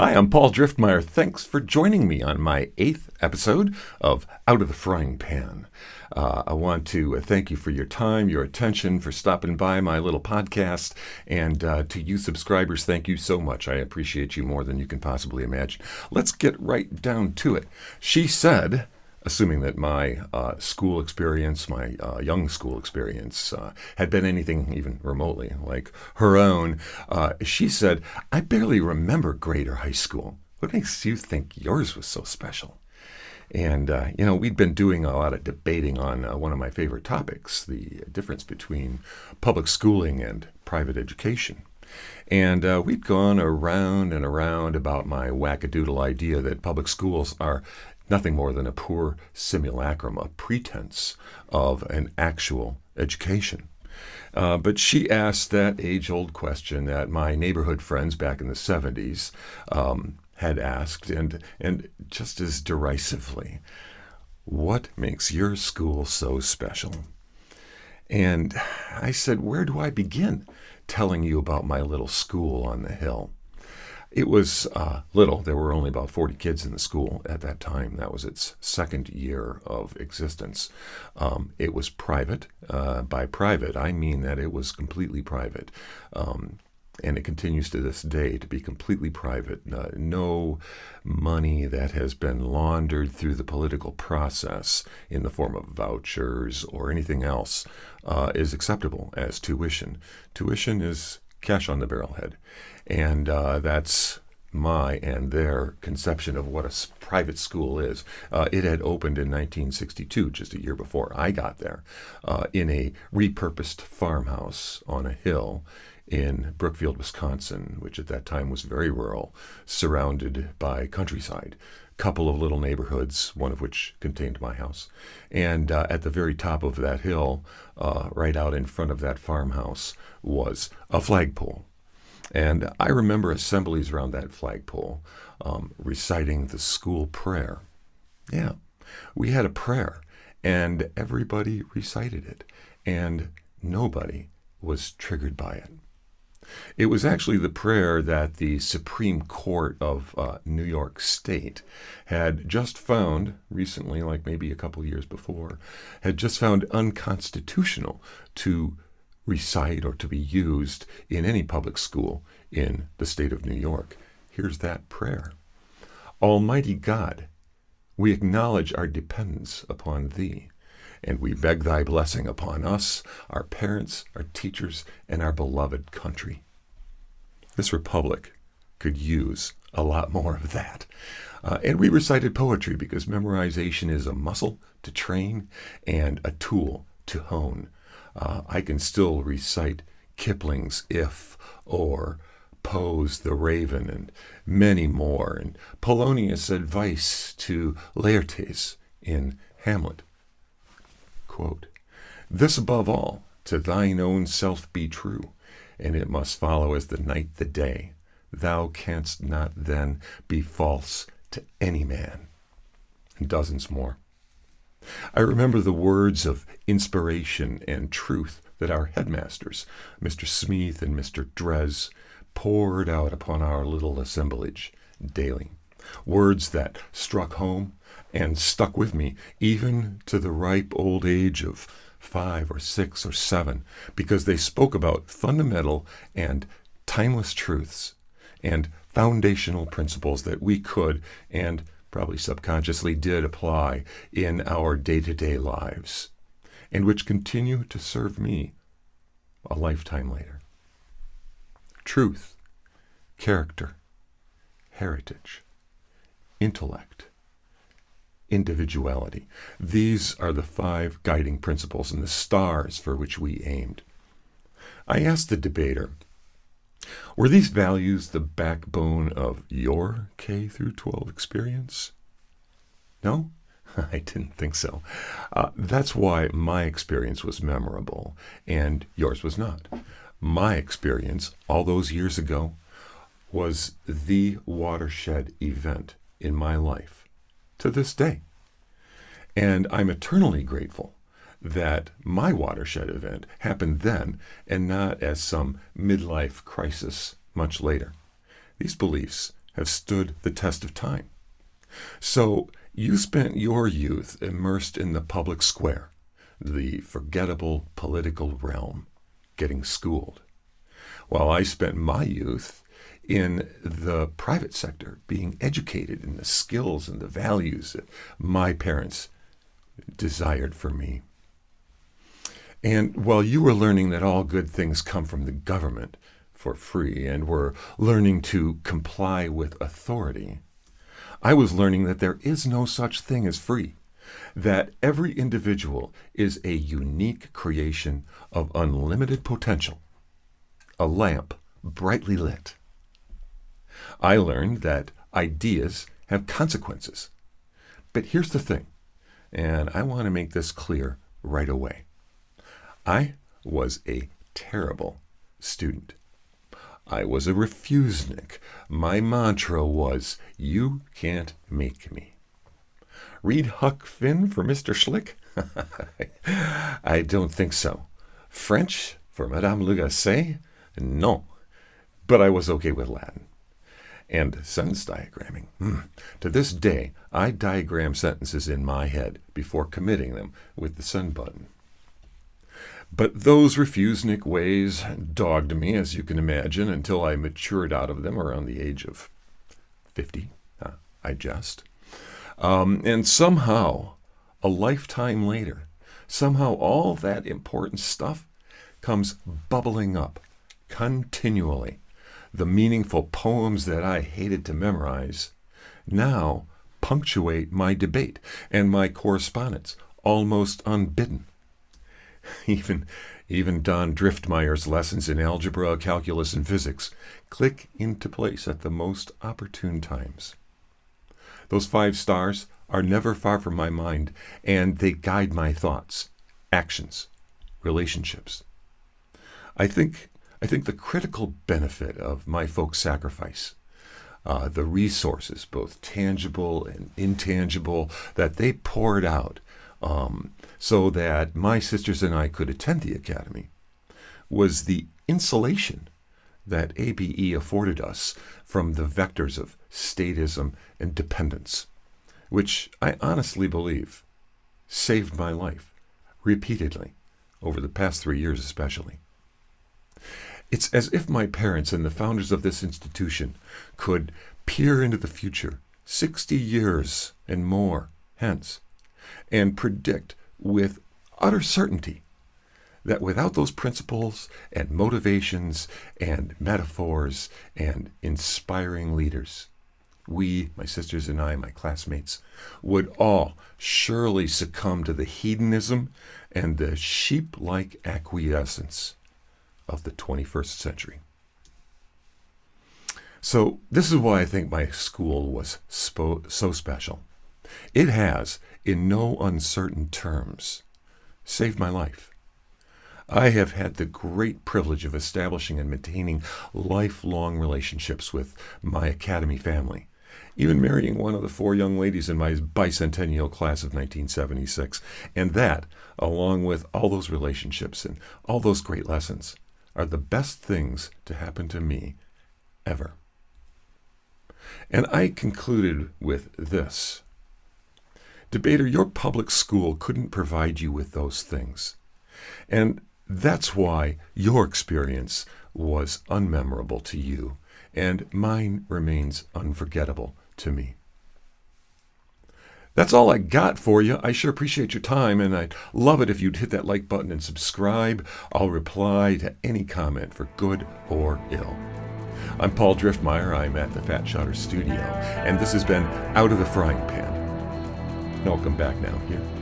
Hi, I'm Paul Driftmeyer. Thanks for joining me on my 8th episode of Out of the Frying Pan. I want to thank you for your time, your attention, for stopping by my little podcast. And to you subscribers, thank you so much. I appreciate you more than you can possibly imagine. Let's get right down to it. She said, assuming that my school experience, my young school experience, had been anything even remotely like her own, she said, I barely remember grade or high school. What makes you think yours was so special? And, we'd been doing a lot of debating on one of my favorite topics, the difference between public schooling and private education. And we'd gone around and around about my wackadoodle idea that public schools are nothing more than a poor simulacrum, a pretense of an actual education. But she asked that age-old question that my neighborhood friends back in the 70s had asked, and just as derisively, what makes your school so special? And I said, where do I begin telling you about my little school on the hill? It was little. There were only about 40 kids in the school at that time. That was its second year of existence. It was private. By private, I mean that it was completely private. And it continues to this day to be completely private. No money that has been laundered through the political process in the form of vouchers or anything else is acceptable as tuition. Tuition is cash on the barrelhead. And that's my and their conception of what a private school is. It had opened in 1962, just a year before I got there, in a repurposed farmhouse on a hill in Brookfield, Wisconsin, which at that time was very rural, surrounded by countryside. Couple of little neighborhoods, one of which contained my house. And at the very top of that hill, right out in front of that farmhouse, was a flagpole. And I remember assemblies around that flagpole reciting the school prayer. Yeah, we had a prayer, and everybody recited it, and nobody was triggered by it. It was actually the prayer that the Supreme Court of New York State had just found recently, like maybe a couple years before, had just found unconstitutional to recite or to be used in any public school in the state of New York. Here's that prayer. Almighty God, we acknowledge our dependence upon Thee, and we beg Thy blessing upon us, our parents, our teachers, and our beloved country. This republic could use a lot more of that. And we recited poetry because memorization is a muscle to train and a tool to hone. I can still recite Kipling's If, or Poe's The Raven, and many more, and Polonius' advice to Laertes in Hamlet. Quote, this above all, to thine own self be true, and it must follow as the night the day. Thou canst not then be false to any man. And dozens more. I remember the words of inspiration and truth that our headmasters, Mr. Smeeth and Mr. Drez, poured out upon our little assemblage daily. Words that struck home and stuck with me even to the ripe old age of 5 or 6 or 7, because they spoke about fundamental and timeless truths and foundational principles that we could and probably subconsciously did apply in our day-to-day lives, and which continue to serve me a lifetime later. Truth, character, heritage, intellect, individuality. These are the 5 guiding principles and the stars for which we aimed. I asked the debater, were these values the backbone of your K through 12 experience? No? I didn't think so. That's why my experience was memorable and yours was not. My experience, all those years ago, was the watershed event in my life to this day. And I'm eternally grateful that my watershed event happened then and not as some midlife crisis much later. These beliefs have stood the test of time. So you spent your youth immersed in the public square, the forgettable political realm, getting schooled, while I spent my youth in the private sector, being educated in the skills and the values that my parents desired for me. And while you were learning that all good things come from the government for free and were learning to comply with authority, I was learning that there is no such thing as free, that every individual is a unique creation of unlimited potential, a lamp brightly lit. I learned that ideas have consequences. But here's the thing, and I want to make this clear right away. I was a terrible student. I was a refusenik. My mantra was, you can't make me. Read Huck Finn for Mr. Schlick? I don't think so. French for Madame Lagacé? No. But I was okay with Latin. And sentence diagramming. To this day, I diagram sentences in my head before committing them with the send button. But those refusenik ways dogged me, as you can imagine, until I matured out of them around the age of 50. I jest. And somehow, a lifetime later, somehow all that important stuff comes bubbling up continually. The meaningful poems that I hated to memorize now punctuate my debate and my correspondence almost unbidden. Even Don Driftmeyer's lessons in algebra, calculus, and physics click into place at the most opportune times. Those 5 stars are never far from my mind, and they guide my thoughts, actions, relationships. I think the critical benefit of my folks' sacrifice, the resources, both tangible and intangible, that they poured out so that my sisters and I could attend the academy, was the insulation that ABE afforded us from the vectors of statism and dependence, which I honestly believe saved my life repeatedly over the past 3 years especially. It's as if my parents and the founders of this institution could peer into the future 60 years and more hence and predict with utter certainty that without those principles and motivations and metaphors and inspiring leaders, we, my sisters and I, my classmates, would all surely succumb to the hedonism and the sheep-like acquiescence of the 21st century. So this is why I think my school was so special. It has, in no uncertain terms, saved my life. I have had the great privilege of establishing and maintaining lifelong relationships with my academy family, even marrying one of the 4 young ladies in my bicentennial class of 1976. And that, along with all those relationships and all those great lessons, are the best things to happen to me ever. And I concluded with this. Debater, your public school couldn't provide you with those things. And that's why your experience was unmemorable to you, and mine remains unforgettable to me. That's all I got for you. I sure appreciate your time, and I'd love it if you'd hit that like button and subscribe. I'll reply to any comment for good or ill. I'm Paul Driftmeyer. I'm at the Fat Shotter Studio, and this has been Out of the Frying Pan. Welcome back now here